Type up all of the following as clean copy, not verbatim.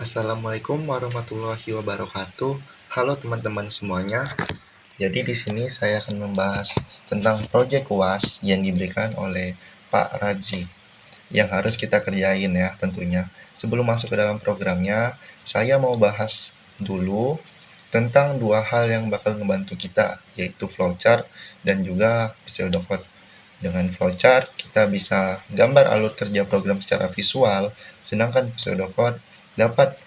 Assalamualaikum warahmatullahi wabarakatuh. Halo teman-teman semuanya. Jadi di sini saya akan membahas tentang proyek UAS yang diberikan oleh Pak Radzi yang harus kita kerjain ya tentunya. Sebelum masuk ke dalam programnya, saya mau bahas dulu tentang dua hal yang bakal membantu kita, yaitu flowchart dan juga pseudocode. Dengan flowchart, kita bisa gambar alur kerja program secara visual, sedangkan pseudocode dapat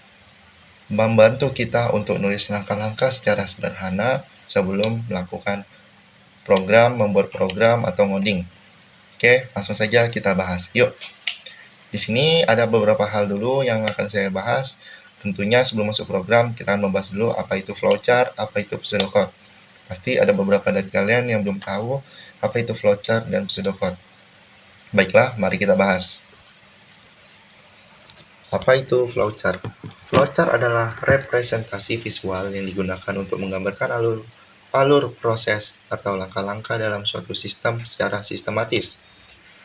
membantu kita untuk nulis langkah-langkah secara sederhana sebelum melakukan membuat program atau ngoding. Oke, langsung saja kita bahas. Yuk. Di sini ada beberapa hal dulu yang akan saya bahas. Tentunya sebelum masuk program, kita akan membahas dulu apa itu flowchart, apa itu pseudocode. Pasti ada beberapa dari kalian yang belum tahu apa itu flowchart dan pseudocode. Baiklah, mari kita bahas. Apa itu flowchart? Flowchart adalah representasi visual yang digunakan untuk menggambarkan alur proses atau langkah-langkah dalam suatu sistem secara sistematis.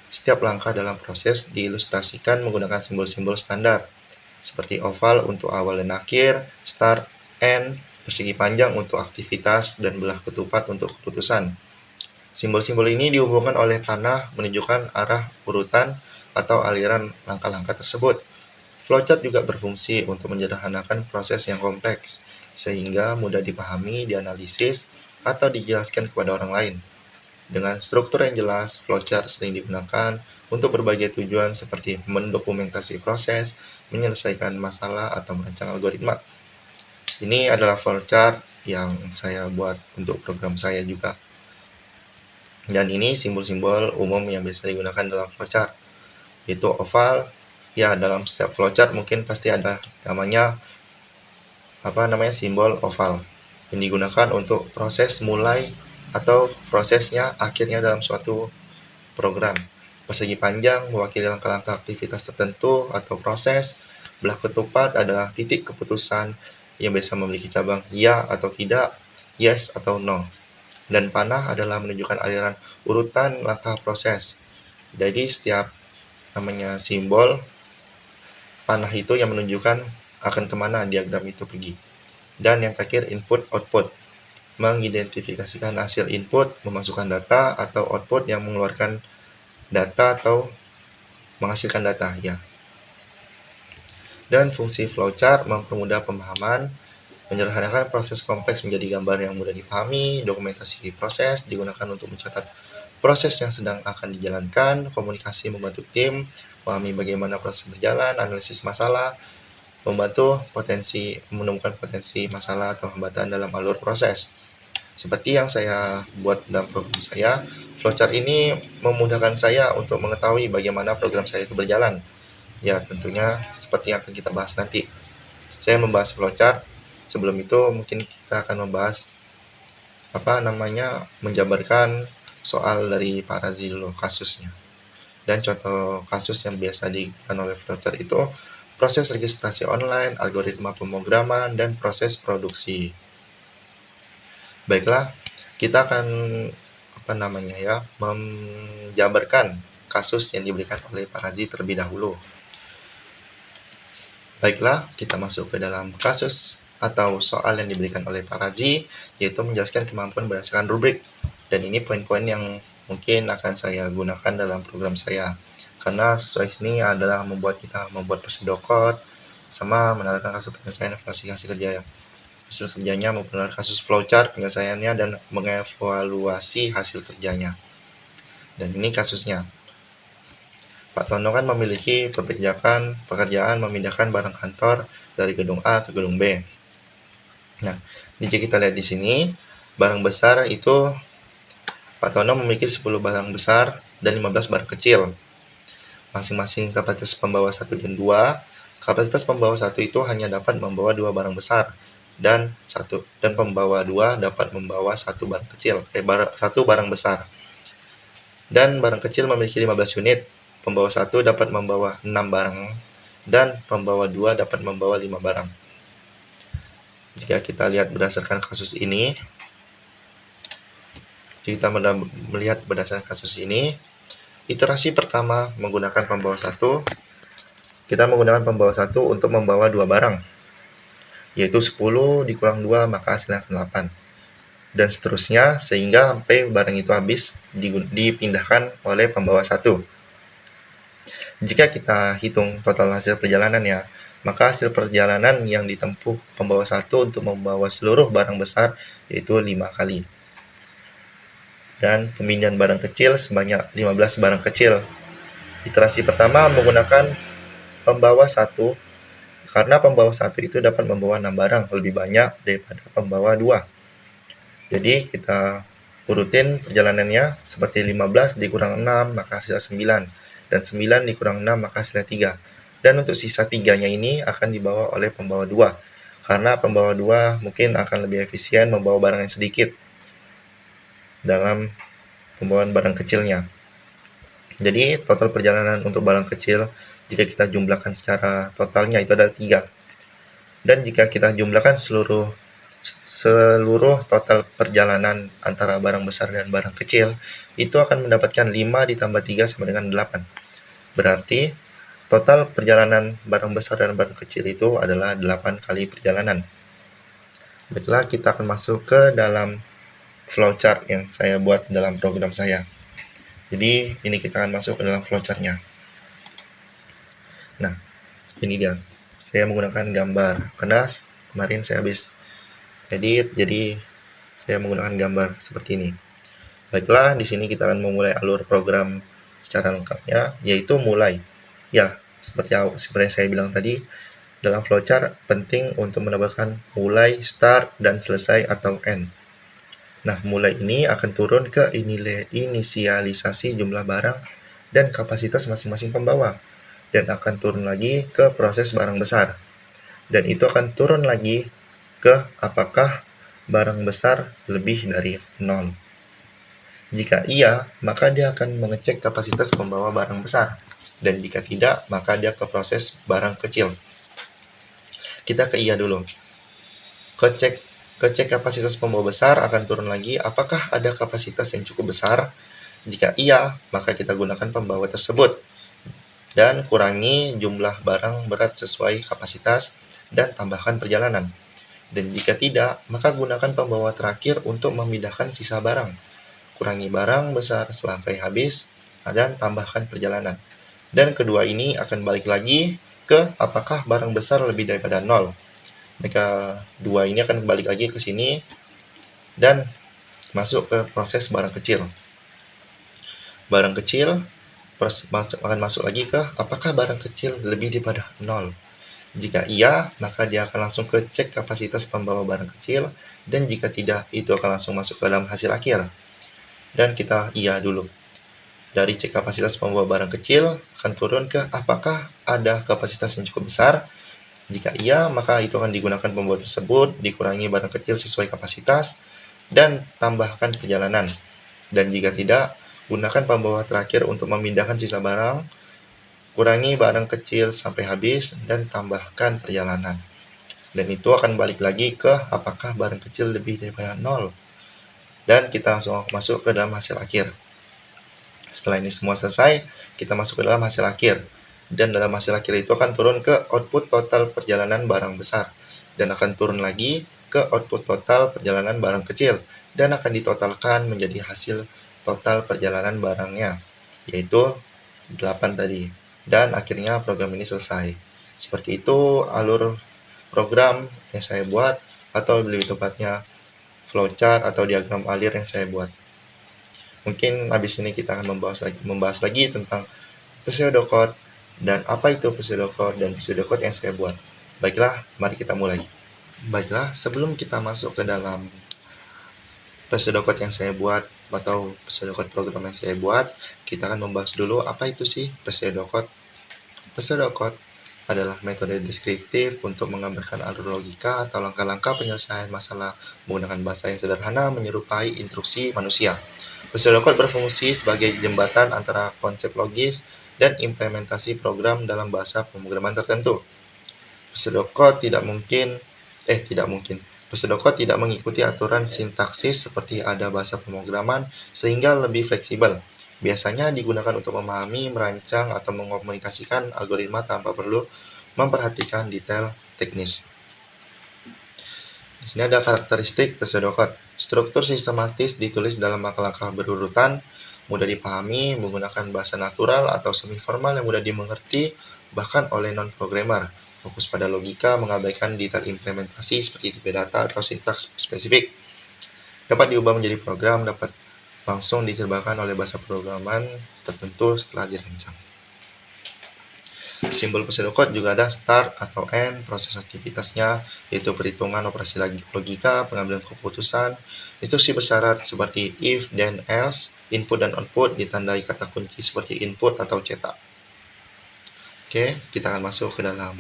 Setiap langkah dalam proses diilustrasikan menggunakan simbol-simbol standar, seperti oval untuk awal dan akhir, start, end, persegi panjang untuk aktivitas, dan belah ketupat untuk keputusan. Simbol-simbol ini dihubungkan oleh panah menunjukkan arah urutan atau aliran langkah-langkah tersebut. Flowchart juga berfungsi untuk menyederhanakan proses yang kompleks, sehingga mudah dipahami, dianalisis, atau dijelaskan kepada orang lain. Dengan struktur yang jelas, flowchart sering digunakan untuk berbagai tujuan seperti mendokumentasi proses, menyelesaikan masalah, atau merancang algoritma. Ini adalah flowchart yang saya buat untuk program saya juga. Dan ini simbol-simbol umum yang biasa digunakan dalam flowchart, yaitu oval. Ya, dalam setiap flowchart mungkin pasti ada simbol oval yang digunakan untuk proses mulai atau prosesnya akhirnya dalam suatu program. Persegi panjang mewakili langkah-langkah aktivitas tertentu atau proses. Belah ketupat adalah titik keputusan yang biasa memiliki cabang ya atau tidak, yes atau no. Dan panah adalah menunjukkan aliran urutan langkah proses. Jadi setiap simbol panah itu yang menunjukkan akan kemana diagram itu pergi. Dan yang terakhir input output, mengidentifikasikan hasil input, memasukkan data, atau output yang mengeluarkan data atau menghasilkan data ya. Dan fungsi flowchart mempermudah pemahaman, menyederhanakan proses kompleks menjadi gambar yang mudah dipahami. Dokumentasi proses digunakan untuk mencatat proses yang sedang akan dijalankan. Komunikasi membantu tim memahami bagaimana proses berjalan. Analisis masalah membantu menemukan potensi masalah atau hambatan dalam alur proses. Seperti yang saya buat dalam program saya, flowchart ini memudahkan saya untuk mengetahui bagaimana program saya itu berjalan. Ya, tentunya seperti yang akan kita bahas nanti. Saya membahas flowchart. Sebelum itu mungkin kita akan membahas menjabarkan soal dari Pak Razi dulu, kasusnya. Dan contoh kasus yang biasa digunakan oleh flowchart itu proses registrasi online, algoritma pemrograman, dan proses produksi. Baiklah, kita akan menjabarkan kasus yang diberikan oleh Pak Razi terlebih dahulu. Baiklah, kita masuk ke dalam kasus atau soal yang diberikan oleh Pak Razi, yaitu menjelaskan kemampuan berdasarkan rubrik. Dan ini poin-poin yang mungkin akan saya gunakan dalam program saya. Karena sesuai sini adalah membuat pseudocode, sama menawarkan kasus penyelesaian evaluasi hasil kerjanya, memperoleh kasus flowchart penyelesaiannya, dan mengevaluasi hasil kerjanya. Dan ini kasusnya. Pak Tono kan memiliki pekerjaan memindahkan barang kantor dari gedung A ke gedung B. Nah, jika kita lihat di sini, barang besar itu Pak Tono memiliki 10 barang besar dan 15 barang kecil. Masing-masing kapasitas pembawa 1 dan 2. Kapasitas pembawa 1 itu hanya dapat membawa 2 barang besar dan pembawa 2 dapat membawa 1 barang kecil, 1 barang besar. Dan barang kecil memiliki 15 unit. Pembawa 1 dapat membawa 6 barang dan pembawa 2 dapat membawa 5 barang. Jika kita lihat berdasarkan kasus ini, iterasi pertama menggunakan pembawa 1 kita menggunakan pembawa 1 untuk membawa 2 barang, yaitu 10 dikurang 2 maka hasilnya akan 8. Dan seterusnya sehingga sampai barang itu habis dipindahkan oleh pembawa 1. Jika kita hitung total hasil perjalanan ya, maka hasil perjalanan yang ditempuh pembawa 1 untuk membawa seluruh barang besar yaitu 5 kali. Dan pemindahan barang kecil sebanyak 15 barang kecil. Iterasi pertama menggunakan pembawa 1 karena pembawa 1 itu dapat membawa 6 barang lebih banyak daripada pembawa 2. Jadi kita urutin perjalanannya seperti 15 dikurang 6 maka hasilnya 9, dan 9 dikurang 6 maka hasilnya 3. Dan untuk sisa 3-nya ini akan dibawa oleh pembawa 2, karena pembawa 2 mungkin akan lebih efisien membawa barang yang sedikit dalam pembawaan barang kecilnya. Jadi total perjalanan untuk barang kecil jika kita jumlahkan secara totalnya itu adalah 3. Dan jika kita jumlahkan seluruh total perjalanan antara barang besar dan barang kecil, itu akan mendapatkan 5 ditambah 3 sama dengan 8. Berarti total perjalanan barang besar dan barang kecil itu adalah 8 kali perjalanan. Baiklah, kita akan masuk ke dalam flowchart yang saya buat dalam program saya. Jadi ini kita akan masuk ke dalam flowchartnya. Nah, ini dia. Saya menggunakan gambar karena kemarin saya habis edit, jadi saya menggunakan gambar seperti ini. Baiklah, di sini kita akan memulai alur program secara lengkapnya, yaitu mulai. Ya, seperti yang saya bilang tadi, dalam flowchart penting untuk menambahkan mulai, start, dan selesai atau end. Nah, mulai ini akan turun ke inisialisasi jumlah barang dan kapasitas masing-masing pembawa, dan akan turun lagi ke proses barang besar. Dan itu akan turun lagi ke apakah barang besar lebih dari 0. Jika iya, maka dia akan mengecek kapasitas pembawa barang besar. Dan jika tidak, maka dia ke proses barang kecil. Kita ke iya dulu. Kecek kapasitas pembawa besar akan turun lagi apakah ada kapasitas yang cukup besar. Jika iya, maka kita gunakan pembawa tersebut. Dan kurangi jumlah barang berat sesuai kapasitas dan tambahkan perjalanan. Dan jika tidak, maka gunakan pembawa terakhir untuk memindahkan sisa barang. Kurangi barang besar sampai habis dan tambahkan perjalanan. Dan kedua ini akan balik lagi ke apakah barang besar lebih daripada 0. Maka dua ini akan balik lagi ke sini dan masuk ke proses barang kecil. Barang kecil akan masuk lagi ke apakah barang kecil lebih daripada 0. Jika iya, maka dia akan langsung ke cek kapasitas pembawa barang kecil, dan jika tidak, itu akan langsung masuk ke dalam hasil akhir. Dan kita iya dulu. Dari cek kapasitas pembawa barang kecil akan turun ke apakah ada kapasitas yang cukup besar. Jika iya, maka itu akan digunakan pembawa tersebut, dikurangi barang kecil sesuai kapasitas, dan tambahkan perjalanan. Dan jika tidak, gunakan pembawa terakhir untuk memindahkan sisa barang, kurangi barang kecil sampai habis, dan tambahkan perjalanan. Dan itu akan balik lagi ke apakah barang kecil lebih daripada 0. Dan kita langsung masuk ke dalam hasil akhir. Setelah ini semua selesai, kita masuk ke dalam hasil akhir. Dan dalam hasil akhir itu akan turun ke output total perjalanan barang besar, dan akan turun lagi ke output total perjalanan barang kecil, dan akan ditotalkan menjadi hasil total perjalanan barangnya, yaitu 8 tadi. Dan akhirnya program ini selesai. Seperti itu alur program yang saya buat, atau lebih tepatnya flowchart atau diagram alir yang saya buat. Mungkin habis ini kita akan membahas lagi tentang pseudocode dan apa itu pseudocode dan pseudocode yang saya buat. Baiklah, mari kita mulai. Baiklah, sebelum kita masuk ke dalam pseudocode yang saya buat atau pseudocode program yang saya buat, kita akan membahas dulu apa itu sih pseudocode. Pseudocode adalah metode deskriptif untuk menggambarkan alur logika atau langkah-langkah penyelesaian masalah menggunakan bahasa yang sederhana menyerupai instruksi manusia. Pseudocode berfungsi sebagai jembatan antara konsep logis dan implementasi program dalam bahasa pemrograman tertentu. Pseudocode tidak mungkin. Pseudocode mengikuti aturan sintaksis seperti ada bahasa pemrograman, sehingga lebih fleksibel. Biasanya digunakan untuk memahami, merancang, atau mengomunikasikan algoritma tanpa perlu memperhatikan detail teknis. Di sini ada karakteristik pseudocode. Struktur sistematis ditulis dalam langkah-langkah berurutan, mudah dipahami, menggunakan bahasa natural atau semi-formal yang mudah dimengerti, bahkan oleh non-programmer. Fokus pada logika, mengabaikan detail implementasi seperti tipe data atau sintaks spesifik. Dapat diubah menjadi program, dapat langsung dicerbakan oleh bahasa programan tertentu setelah dirancang. Simbol pseudocode juga ada start atau end, proses aktivitasnya, yaitu perhitungan operasi logika, pengambilan keputusan, instruksi bersyarat seperti if, then, else, input dan output ditandai kata kunci seperti input atau cetak. Oke, kita akan masuk ke dalam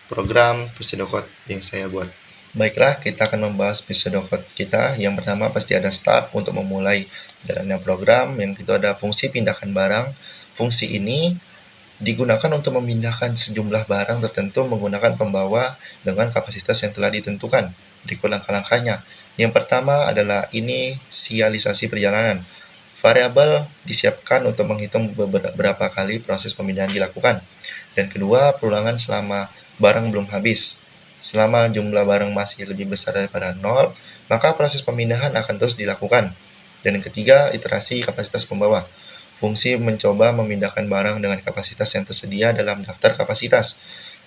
program pseudocode yang saya buat. Baiklah, kita akan membahas pseudocode kita. Yang pertama pasti ada start untuk memulai jalannya program. Yang kedua ada fungsi pindahkan barang. Fungsi ini digunakan untuk memindahkan sejumlah barang tertentu menggunakan pembawa dengan kapasitas yang telah ditentukan. Berikut langkah-langkahnya. Yang pertama adalah inisialisasi perjalanan. Variabel disiapkan untuk menghitung beberapa kali proses pemindahan dilakukan. Dan kedua, perulangan selama barang belum habis. Selama jumlah barang masih lebih besar daripada 0, maka proses pemindahan akan terus dilakukan. Dan yang ketiga, iterasi kapasitas pembawa. Fungsi mencoba memindahkan barang dengan kapasitas yang tersedia dalam daftar kapasitas.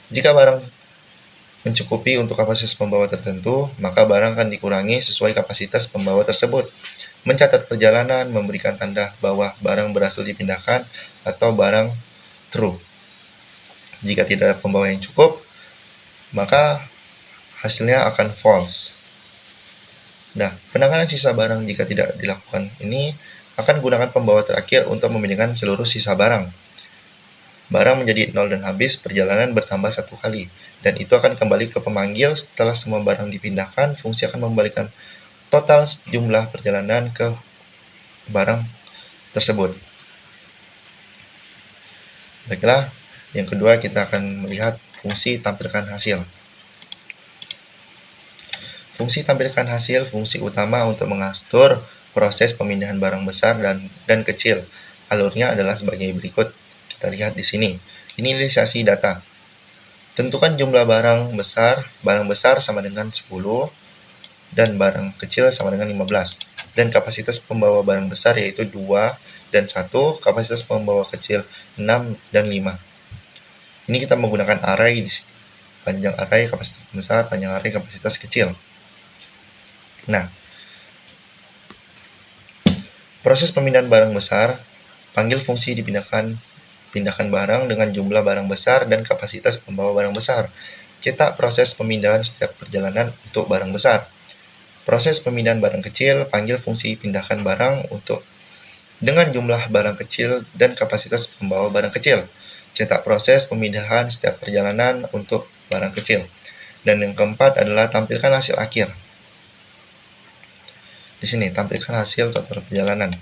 Jika barang mencukupi untuk kapasitas pembawa tertentu, maka barang akan dikurangi sesuai kapasitas pembawa tersebut. Mencatat perjalanan, memberikan tanda bahwa barang berhasil dipindahkan, atau barang true. Jika tidak ada pembawa yang cukup, maka hasilnya akan false. Nah, penanganan sisa barang jika tidak dilakukan ini akan gunakan pembawa terakhir untuk memindahkan seluruh sisa barang. Barang menjadi 0 dan habis, perjalanan bertambah 1 kali. Dan itu akan kembali ke pemanggil. Setelah semua barang dipindahkan, fungsi akan membalikan total jumlah perjalanan ke barang tersebut. Baiklah, yang kedua kita akan melihat fungsi tampilkan hasil. Fungsi tampilkan hasil fungsi utama untuk mengatur proses pemindahan barang besar dan kecil. Alurnya adalah sebagai berikut. Kita lihat di sini. Inisialisasi data. Tentukan jumlah barang besar sama dengan 10 dan barang kecil sama dengan 15. Dan kapasitas pembawa barang besar yaitu 2 dan 1, kapasitas pembawa kecil 6 dan 5. Ini kita menggunakan array di sini. Panjang array kapasitas besar, panjang array kapasitas kecil. Nah, proses pemindahan barang besar, panggil fungsi pindahkan barang dengan jumlah barang besar dan kapasitas pembawa barang besar. Cetak proses pemindahan setiap perjalanan untuk barang besar. Proses pemindahan barang kecil, panggil fungsi pindahkan barang dengan jumlah barang kecil dan kapasitas pembawa barang kecil. Cetak proses pemindahan setiap perjalanan untuk barang kecil. Dan yang keempat adalah tampilkan hasil akhir. Di sini, tampilkan hasil total perjalanan.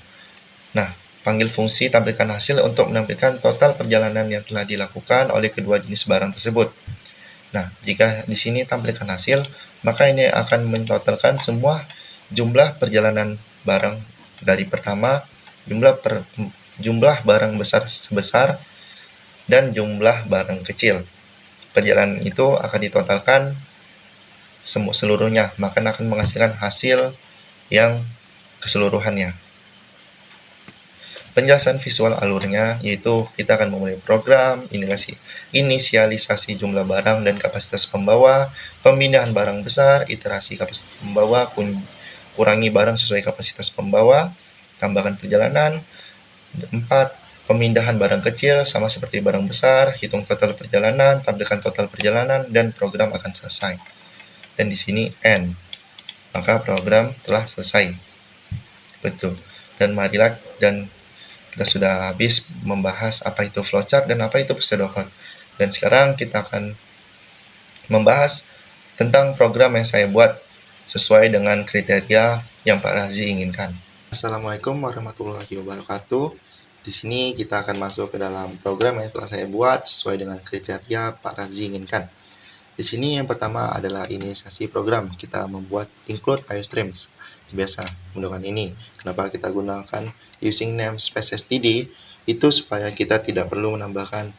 Nah, panggil fungsi tampilkan hasil untuk menampilkan total perjalanan yang telah dilakukan oleh kedua jenis barang tersebut. Nah, jika di sini tampilkan hasil, maka ini akan mentotalkan semua jumlah perjalanan barang dari pertama, jumlah barang besar sebesar, dan jumlah barang kecil. Perjalanan itu akan ditotalkan seluruhnya, maka akan menghasilkan hasil yang keseluruhannya. Penjelasan visual alurnya yaitu kita akan memulai program, inisialisasi jumlah barang dan kapasitas pembawa, pemindahan barang besar, iterasi kapasitas pembawa, kurangi barang sesuai kapasitas pembawa, tambahkan perjalanan. 4. Pemindahan barang kecil sama seperti barang besar, hitung total perjalanan, tampilkan total perjalanan, dan program akan selesai. Dan di sini end. Maka program telah selesai. Betul. Dan marilah kita sudah habis membahas apa itu flowchart dan apa itu pseudocode. Dan sekarang kita akan membahas tentang program yang saya buat sesuai dengan kriteria yang Pak Razi inginkan. Assalamualaikum warahmatullahi wabarakatuh. Di sini kita akan masuk ke dalam program yang telah saya buat sesuai dengan kriteria Pak Razi inginkan. Di sini yang pertama adalah inisiasi program. Kita membuat include iostreams. Biasa menggunakan ini. Kenapa kita gunakan using namespace std? Itu supaya kita tidak perlu menambahkan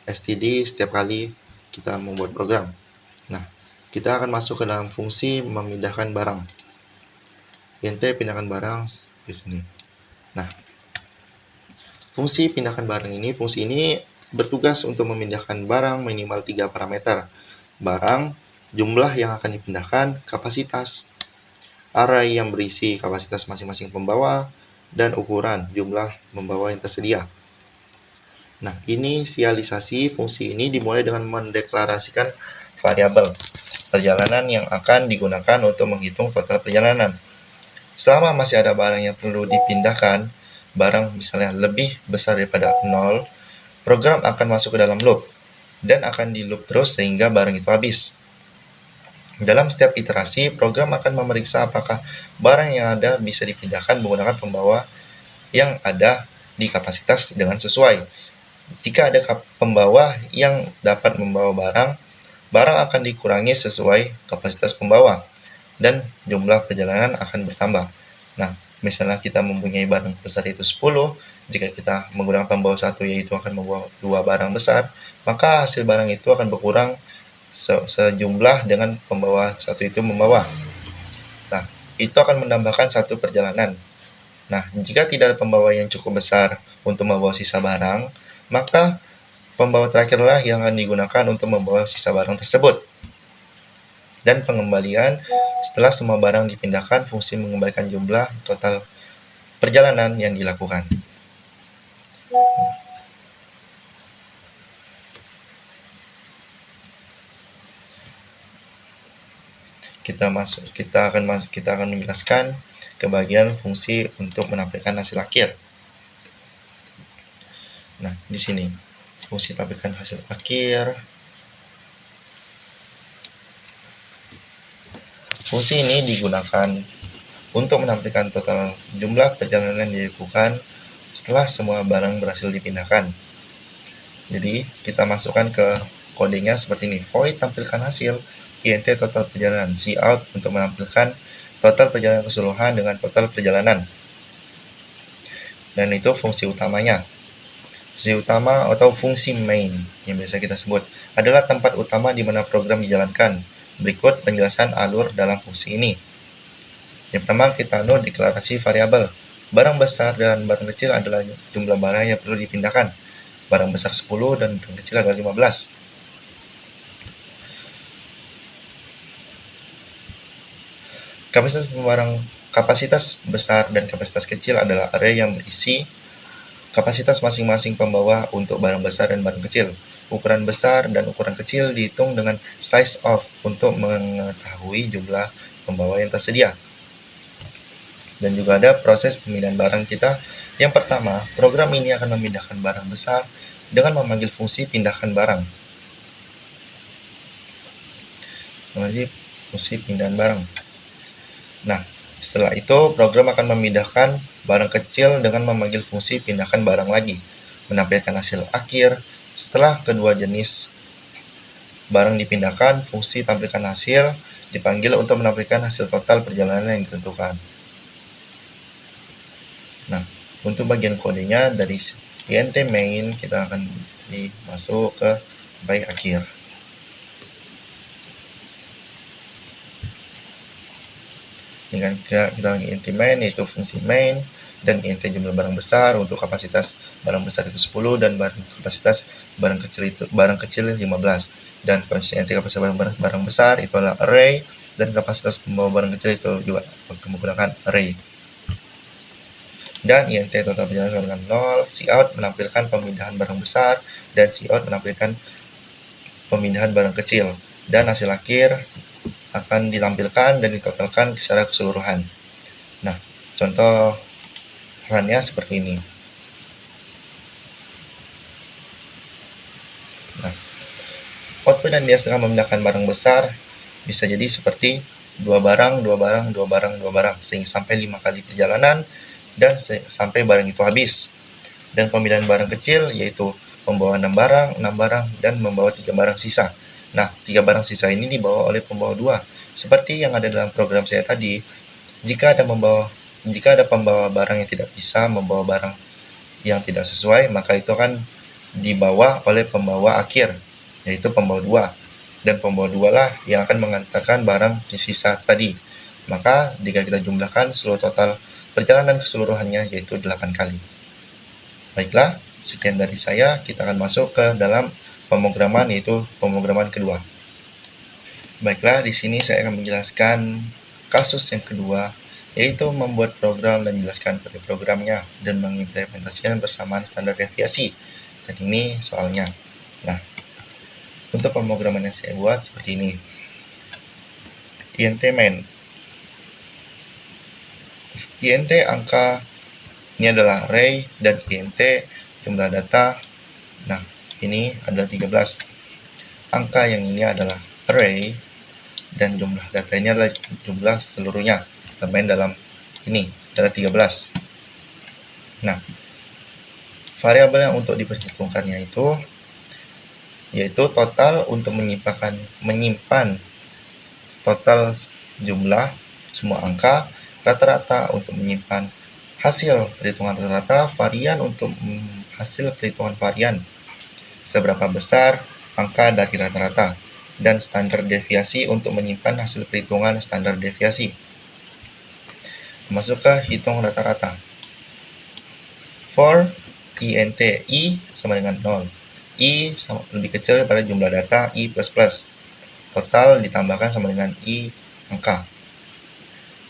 std setiap kali kita membuat program. Nah, kita akan masuk ke dalam fungsi memindahkan barang. int pindahkan barang di sini. Nah, fungsi pindahkan barang ini, fungsi ini bertugas untuk memindahkan barang minimal 3 parameter. Barang, jumlah yang akan dipindahkan, kapasitas, array yang berisi kapasitas masing-masing pembawa, dan ukuran jumlah pembawa yang tersedia. Nah, inisialisasi fungsi ini dimulai dengan mendeklarasikan variabel perjalanan yang akan digunakan untuk menghitung total perjalanan. Selama masih ada barang yang perlu dipindahkan, barang misalnya lebih besar daripada 0, program akan masuk ke dalam loop dan akan di loop terus sehingga barang itu habis. Dalam setiap iterasi, program akan memeriksa apakah barang yang ada bisa dipindahkan menggunakan pembawa yang ada di kapasitas dengan sesuai. Jika ada pembawa yang dapat membawa barang akan dikurangi sesuai kapasitas pembawa dan jumlah perjalanan akan bertambah. Nah, misalnya kita mempunyai barang besar itu 10, jika kita menggunakan pembawa 1 yaitu akan membawa 2 barang besar, maka hasil barang itu akan berkurang sejumlah dengan pembawa 1 itu membawa. Nah, itu akan menambahkan 1 perjalanan. Nah, jika tidak ada pembawa yang cukup besar untuk membawa sisa barang, maka pembawa terakhirlah yang akan digunakan untuk membawa sisa barang tersebut. Dan pengembalian, setelah semua barang dipindahkan, fungsi mengembalikan jumlah total perjalanan yang dilakukan. Kita akan menjelaskan ke bagian fungsi untuk menampilkan hasil akhir. Nah, di sini fungsi tampilkan hasil akhir. Fungsi ini digunakan untuk menampilkan total jumlah perjalanan yang dilakukan setelah semua barang berhasil dipindahkan. Jadi, kita masukkan ke kodenya seperti ini. Void tampilkan hasil, int total perjalanan, cout untuk menampilkan total perjalanan keseluruhan dengan total perjalanan. Dan itu fungsi utamanya. Fungsi utama atau fungsi main yang biasa kita sebut adalah tempat utama di mana program dijalankan. Berikut penjelasan alur dalam fungsi ini. Yang pertama, kita note deklarasi variabel. Barang besar dan barang kecil adalah jumlah barang yang perlu dipindahkan. Barang besar 10 dan barang kecil adalah 15. Kapasitas besar dan kapasitas kecil adalah array yang berisi kapasitas masing-masing pembawa untuk barang besar dan barang kecil. Ukuran besar dan ukuran kecil dihitung dengan size of untuk mengetahui jumlah pembawa yang tersedia. Dan juga ada proses pemindahan barang kita. Yang pertama, program ini akan memindahkan barang besar dengan memanggil fungsi pindahkan barang. Fungsi pindahan barang. Nah, setelah itu program akan memindahkan barang kecil dengan memanggil fungsi pindahkan barang lagi, menampilkan hasil akhir. Setelah kedua jenis barang dipindahkan, fungsi tampilkan hasil dipanggil untuk menampilkan hasil total perjalanan yang ditentukan. Nah, untuk bagian kodenya dari int main kita akan masuk ke baik akhir. Dengan kita int main yaitu fungsi main dan int jumlah barang besar untuk kapasitas barang besar itu 10 dan kapasitas barang kecil 15 dan int kapasitas barang besar itu adalah array dan kapasitas pembawa barang kecil itu juga menggunakan array. Dan int total perjalanan dengan 0, cout menampilkan pemindahan barang besar dan cout menampilkan pemindahan barang kecil dan hasil akhir akan ditampilkan dan ditotalkan secara keseluruhan. Nah, contoh runnya seperti ini. Nah, output dan dihasilkan memindahkan barang besar bisa jadi seperti 2 barang, sehingga sampai 5 kali perjalanan dan sampai barang itu habis. Dan pemindahan barang kecil yaitu membawa 6 barang dan membawa 3 barang sisa. Nah, 3 barang sisa ini dibawa oleh pembawa 2. Seperti yang ada dalam program saya tadi, jika ada pembawa barang yang tidak bisa membawa barang yang tidak sesuai, maka itu akan dibawa oleh pembawa akhir, yaitu pembawa 2. Dan pembawa 2 lah yang akan mengantarkan barang di sisa tadi. Maka jika kita jumlahkan seluruh total perjalanan keseluruhannya, yaitu 8 kali. Baiklah, sekian dari saya. Kita akan masuk ke dalam pemrograman, yaitu pemrograman kedua. Baiklah, di sini saya akan menjelaskan kasus yang kedua, yaitu membuat program dan menjelaskan kode programnya dan mengimplementasikan bersamaan standar deviasi. Dan ini soalnya. Nah, untuk pemrograman yang saya buat seperti ini. int main. int angka ini adalah array dan int jumlah data. Nah, ini adalah 13. Angka yang ini adalah array dan jumlah data ini adalah jumlah seluruhnya. Main dalam ini adalah 13. Nah, variabel yang untuk diperhitungkannya itu yaitu total untuk menyimpan total jumlah semua angka, rata-rata untuk menyimpan hasil perhitungan rata-rata, varian untuk hasil perhitungan varian, seberapa besar angka dari rata-rata, dan standar deviasi untuk menyimpan hasil perhitungan standar deviasi. Masuk ke hitung rata-rata. For int i sama dengan 0. I lebih kecil daripada jumlah data i++. Total ditambahkan sama dengan i angka.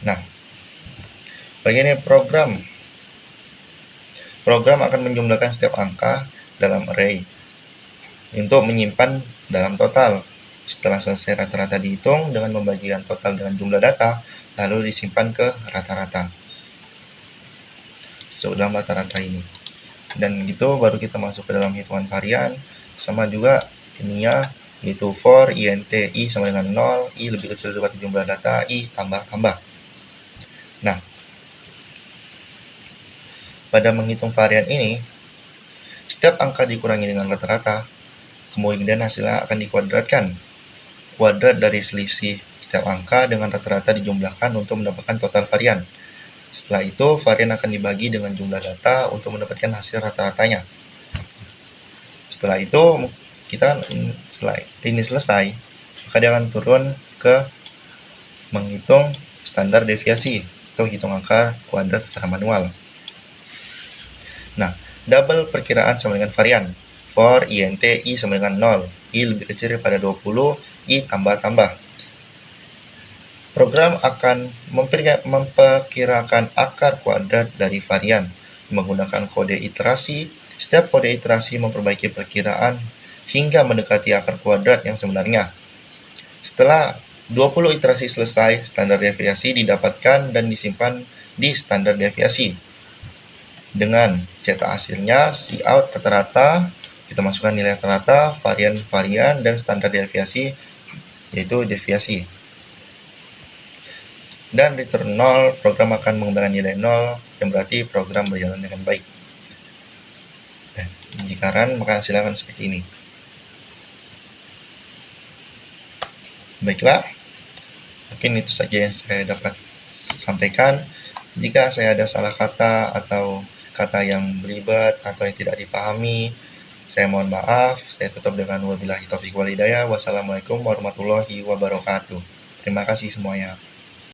Nah, bagian program. Program akan menjumlahkan setiap angka dalam array untuk menyimpan dalam total. Setelah selesai rata-rata dihitung dengan membagikan total dengan jumlah data, lalu disimpan ke rata-rata. Dalam rata-rata ini. Dan gitu baru kita masuk ke dalam hitungan varian. Sama juga ininya, yaitu for int i sama dengan 0, i lebih kecil daripada jumlah data, i tambah-tambah. Nah, pada menghitung varian ini, setiap angka dikurangi dengan rata-rata, kemudian hasilnya akan dikuadratkan. Kuadrat dari selisih setiap angka dengan rata-rata dijumlahkan untuk mendapatkan total varian. Setelah itu, varian akan dibagi dengan jumlah data untuk mendapatkan hasil rata-ratanya. Setelah itu, setelah ini selesai, maka dia akan turun ke menghitung standar deviasi atau hitung angka kuadrat secara manual. Nah, double perkiraan sama dengan varian. For int i sama dengan 0, i lebih kecil daripada 20, i tambah-tambah. Program akan memperkirakan akar kuadrat dari varian menggunakan kode iterasi. Setiap kode iterasi memperbaiki perkiraan hingga mendekati akar kuadrat yang sebenarnya. Setelah 20 iterasi selesai, standar deviasi didapatkan dan disimpan di standar deviasi. Dengan cetak hasilnya, cout rata-rata, kita masukkan nilai rata-rata, varian-varian, dan standar deviasi, yaitu deviasi. Dan return 0, program akan mengembangkan nilai 0, yang berarti program berjalan dengan baik. Dan jika run, maka hasilnya akan seperti ini. Baiklah, mungkin itu saja yang saya dapat sampaikan. Jika saya ada salah kata atau kata yang belibet atau yang tidak dipahami, saya mohon maaf. Saya tutup dengan wabillahi taufiq wal hidayah. Wassalamualaikum warahmatullahi wabarakatuh. Terima kasih semuanya.